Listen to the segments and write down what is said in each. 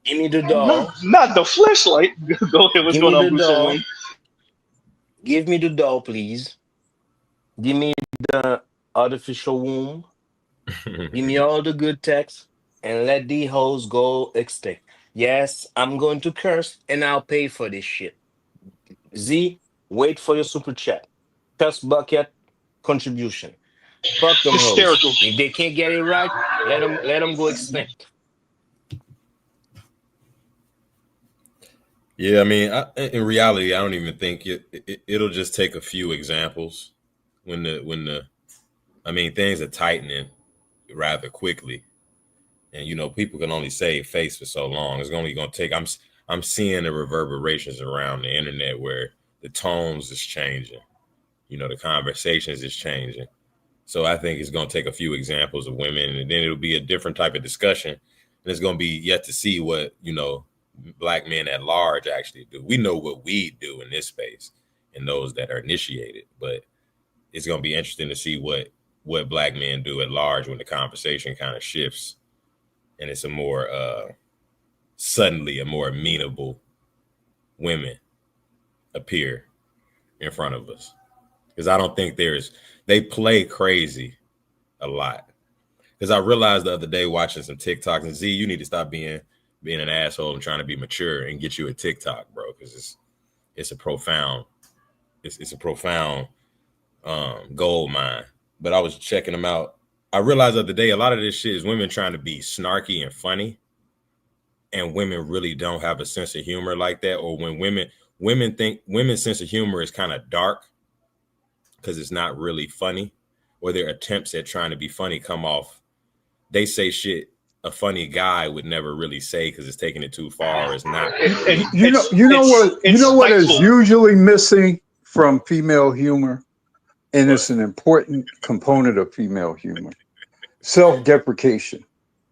Give me the Not doll. not the flashlight. Go ahead. What's Give going me on, the Bruce doll. Wayne? Give me the doll, please. Give me the artificial womb. Give me all the good text and let the hoes go extinct. Yes, I'm going to curse and I'll pay for this shit. Z, wait for your super chat. Curse bucket contribution. Fuck them hoes. Hysterical. If they can't get it right, let them go extinct. Yeah, I mean, in reality, I don't even think it'll just take a few examples when the I mean things are tightening rather quickly, and people can only save face for so long. It's only going to take. I'm seeing the reverberations around the internet where the tones is changing. The conversations is changing. So I think it's going to take a few examples of women, and then it'll be a different type of discussion. And it's going to be yet to see what black men at large actually do. We know what we do in this space, and those that are initiated, but it's going to be interesting to see what black men do at large when the conversation kind of shifts, and it's a more suddenly a more amenable women appear in front of us, because I don't think they play crazy a lot. Because I realized the other day watching some TikToks, and Z, you need to stop being an asshole and trying to be mature and get you a TikTok, bro, because it's a profound it's a profound gold mine. But I was checking them out. I realized the other day a lot of this shit is women trying to be snarky and funny, and women really don't have a sense of humor like that. Or when women think women's sense of humor is kind of dark because it's not really funny, or their attempts at trying to be funny come off. They say shit a funny guy would never really say because it's taking it too far. Or it's not. It's what is spiteful. usually missing from female humor, and it's an important component of female humor: self-deprecation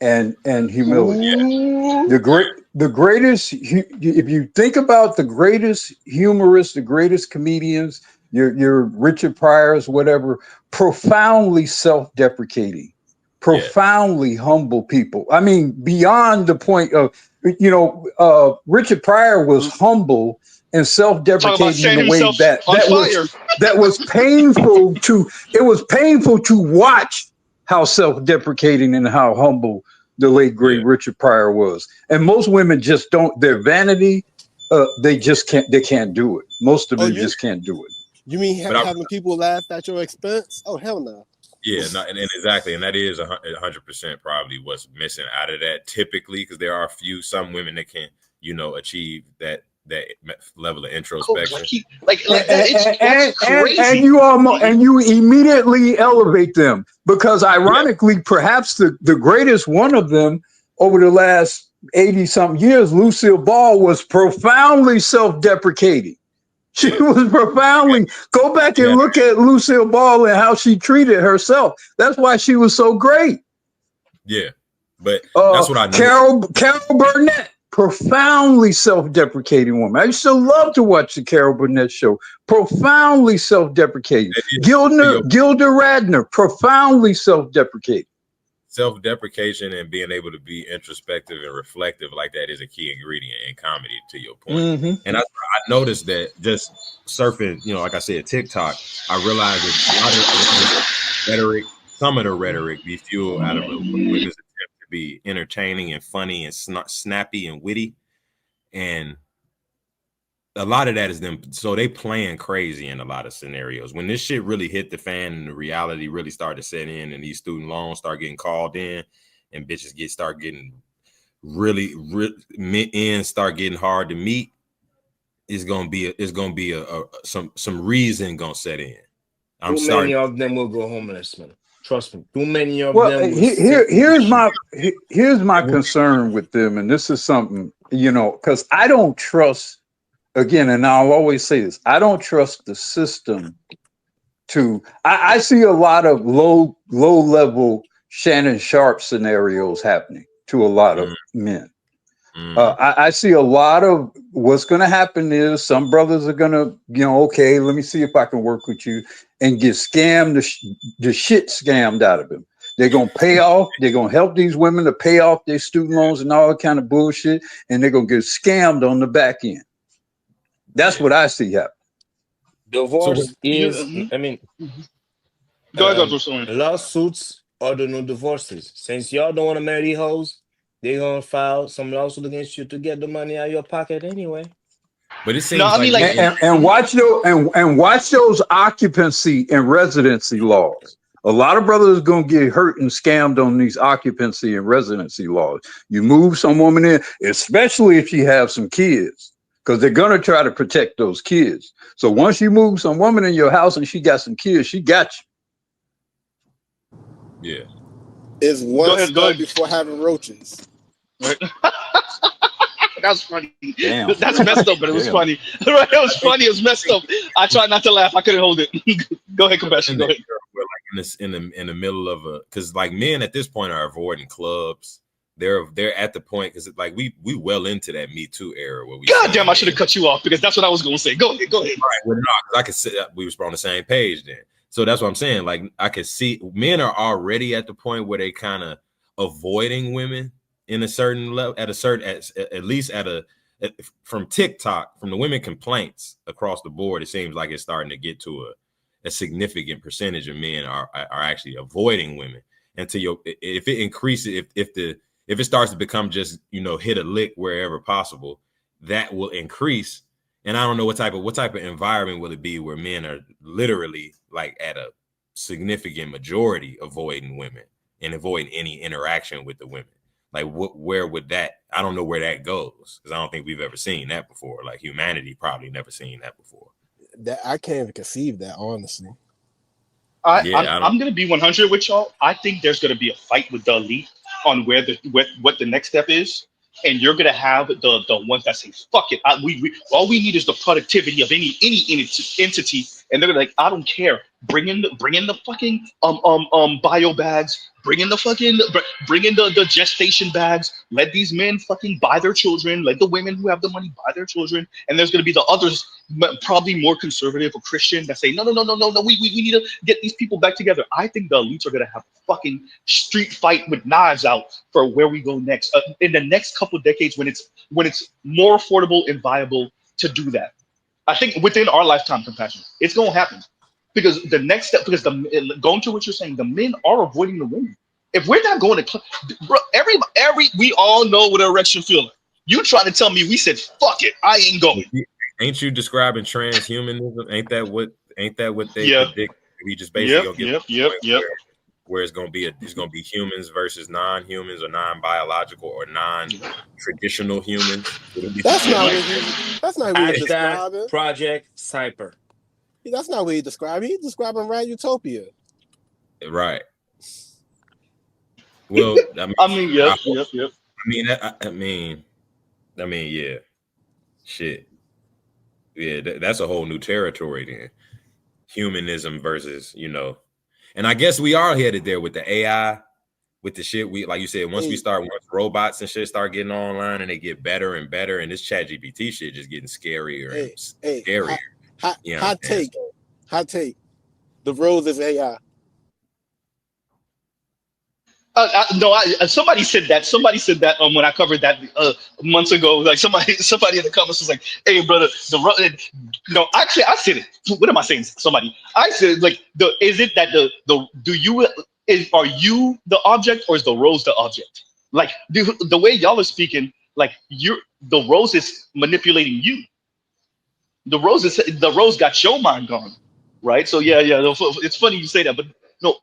and humility. Ooh. The greatest, if you think about the greatest humorists, the greatest comedians, your Richard Pryors, whatever, profoundly self-deprecating, profoundly humble people. I mean, beyond the point of, Richard Pryor was humble and Talk about self-deprecating in setting a way himself on fire. that was painful to. It was painful to watch how self-deprecating and how humble the late great Richard Pryor was. And most women just don't. Their vanity, they just can't. They can't do it. Most of them just can't do it. You mean having people laugh at your expense? Oh, hell no. Yeah, no, and exactly, and that is 100% probably what's missing out of that typically, because there are some women that can achieve that level of introspection. That's crazy. And you immediately elevate them, because ironically, perhaps the greatest one of them over the last 80 something years, Lucille Ball, was profoundly self-deprecating. She was profoundly. Go back and look at Lucille Ball and how she treated herself. That's why she was so great. Yeah, but that's what I know. Carol Burnett, profoundly self-deprecating woman. I used to love to watch the Carol Burnett show. Profoundly self-deprecating. Gilda Radner, profoundly self-deprecating. Self-deprecation and being able to be introspective and reflective like that is a key ingredient in comedy, to your point. Mm-hmm. And I noticed that just surfing, like I said, TikTok, I realized that a lot of rhetoric, some of the rhetoric be fueled out of women's attempt to be entertaining and funny and snappy and witty. And a lot of that is them. So they playing crazy in a lot of scenarios. When this shit really hit the fan and the reality really started to set in, and these student loans start getting called in, and bitches start getting really start getting hard to meet, it's gonna be some reason gonna set in. Too many of them will go homeless, man. Trust me. Too many of them. Here's my concern with them, and this is something, because I don't trust. Again, and I'll always say this, I don't trust the system I see a lot of low level Shannon Sharp scenarios happening to a lot of men. I see a lot of what's going to happen is some brothers are going to, okay, let me see if I can work with you, and get scammed, the shit scammed out of him. They're gonna pay off. They're gonna help these women to pay off their student loans and all that kind of bullshit, and they're gonna get scammed on the back end. That's what I see happen. So Divorce is, Mhm. I mean, Go ahead, Bruce. lawsuits are the new divorces. Since y'all don't want to marry these hoes, they're gonna file some lawsuit against you to get the money out of your pocket anyway. but it No, seems I mean like like And watch those and watch those occupancy and residency laws. A lot of brothers gonna get hurt and scammed on these occupancy and residency laws. You move some woman in, especially if she have some kids, because they're gonna try to protect those kids. So once you move some woman in your house and she got some kids, she got you. yeah. Is one ahead, go skull ahead. before having roaches. Right? That's funny. Damn. That's messed up, but it was Damn. funny. Right? It was funny. It was messed up. I tried not to laugh. I couldn't hold it. Go ahead, Kabeshi. In Go the, ahead. we're like in the middle of a, because like men at this point are avoiding clubs. They're at the point, because like we well into that Me Too era where we. God damn! I should have cut you off because that's what I was going to say. Go ahead. Go ahead. Right, well, no, because I could see we was on the same page then. So that's what I'm saying. Like I could see men are already at the point where they kind of avoiding women in a certain level, at least from TikTok, from the women complaints across the board. It seems like it's starting to get to a significant percentage of men are actually avoiding women. And if it increases, if it starts to become just, hit a lick wherever possible, that will increase. And I don't know what type of environment will it be where men are literally like at a significant majority avoiding women and avoiding any interaction with the women. Like where would that? I don't know where that goes, because I don't think we've ever seen that before. Like humanity probably never seen that before. That I can't even conceive that, honestly. I'm going to be 100 with y'all. I think there's going to be a fight with the elite on what the next step is, and you're going to have the ones that say fuck it. We all we need is the productivity of any entity, and they're like, I don't care. Bring in the fucking bio bags. Bring in the gestation bags. Let these men fucking buy their children. Let the women who have the money buy their children. And there's going to be the others, probably more conservative or Christian, that say, no. We need to get these people back together. I think the elites are going to have a fucking street fight with knives out for where we go next. In the next couple of decades, when it's more affordable and viable to do that. I think within our lifetime, compassion, it's going to happen. Because the next step, going to what you're saying, the men are avoiding the women. If we're not going to, bro, we all know what an erection feels like. You trying to tell me we said fuck it, I ain't going. Ain't you describing transhumanism? Ain't that what they predict? We just basically gonna get where it's gonna be humans versus non-humans or non-biological or non-traditional humans. That's not what he's describing. Project Cyper. That's not what he's describing. He's describing Rad Utopia. Right. Well, Yep. I mean, yeah. Shit. Yeah, that's a whole new territory then. Humanism versus, and I guess we are headed there with the AI, with the shit. We, like you said, once robots and shit start getting online and they get better and better, and this ChatGPT shit just getting scarier and scarier. Hot take. The rose is AI. No, somebody said that. Somebody said that when I covered that months ago. Like somebody in the comments was like, "Hey, brother, actually, I said it. What am I saying? Somebody, I said like, is it that are you the object or is the rose the object? Like the way y'all are speaking, like the rose is manipulating you. The rose got your mind gone, right? So yeah. It's funny you say that, but no.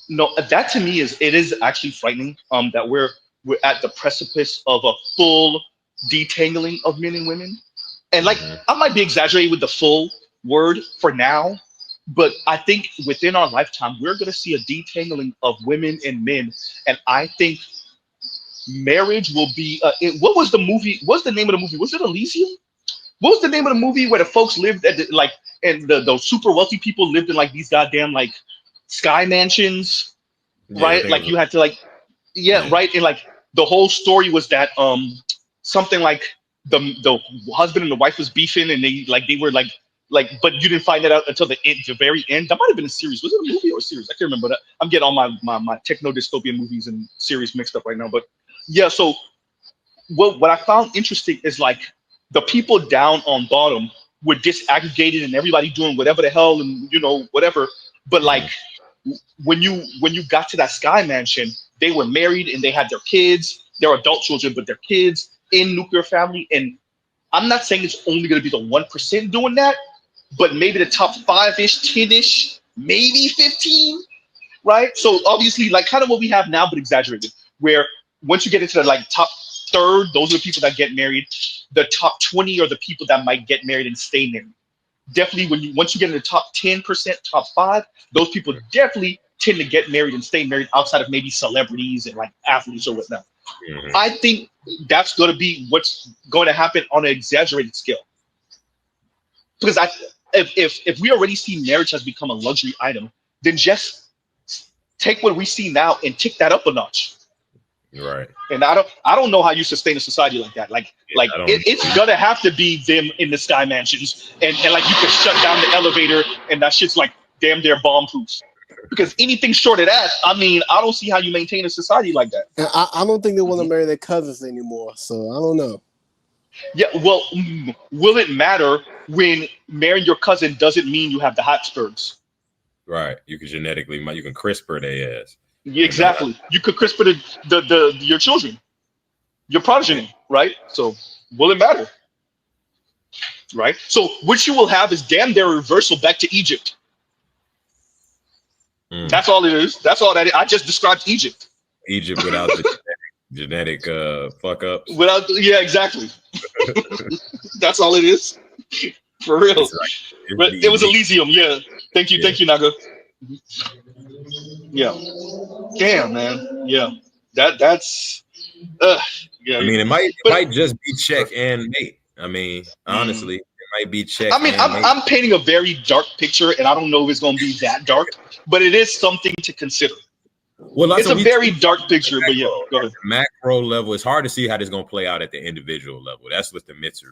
No, that to me it is actually frightening. That we're at the precipice of a full detangling of men and women, and like I might be exaggerating with the full word for now, but I think within our lifetime we're going to see a detangling of women and men, and I think marriage will be. What was the movie? What's the name of the movie? Was it Elysium? What was the name of the movie where the folks lived at and the super wealthy people lived in like these goddamn like sky mansions, right? Like you had to right? And like the whole story was that something like the husband and the wife was beefing, and they were like like, but you didn't find that out until the very end. That might have been a series. Was it a movie or a series? I can't remember. That I'm getting all my techno dystopian movies and series mixed up right now. But yeah, so what I found interesting is like the people down on bottom were disaggregated and everybody doing whatever the hell and whatever. But like when you got to that sky mansion, they were married and they had their kids. They're adult children, but their kids in nuclear family. And I'm not saying it's only going to be the 1% doing that, but maybe the top 5-ish, 10-ish, maybe 15, right? So obviously, like kind of what we have now, but exaggerated. Where once you get into the like top third, those are the people that get married. The top 20 are the people that might get married and stay married. Definitely, once you get in the top 10%, top 5, those people definitely tend to get married and stay married outside of maybe celebrities and like athletes or whatnot. Mm-hmm. I think that's going to be what's going to happen on an exaggerated scale. Because if we already see marriage has become a luxury item, then just take what we see now and tick that up a notch. Right. And I don't know how you sustain a society like that. It's gonna have to be them in the sky mansions, and like you can shut down the elevator, and that shit's like damn near bomb proof. Because anything short of that, I mean, I don't see how you maintain a society like that. And I don't think they want to marry their cousins anymore, so I don't know. Yeah, well, will it matter when marrying your cousin doesn't mean you have the Habsburgs? Right. You can genetically, you can CRISPR their ass. Yeah, exactly. You could CRISPR your children, your progeny, right? So will it matter? Right? So what you will have is damn near reversal back to Egypt. That's all it is. That's all that is. I just described Egypt. Egypt without the genetic fuck ups. Yeah, exactly. That's all it is. For real. But it was Elysium. Yeah. Thank you, Naga. Yeah. Damn, man. Yeah. That's. Yeah. I mean, it might just be check and mate. I mean, honestly, it might be check. I mean, I'm painting a very dark picture, and I don't know if it's going to be that dark, but it is something to consider. Well, it's a very dark picture, but yeah, go ahead. Macro level, it's hard to see how this is going to play out at the individual level. That's what the mystery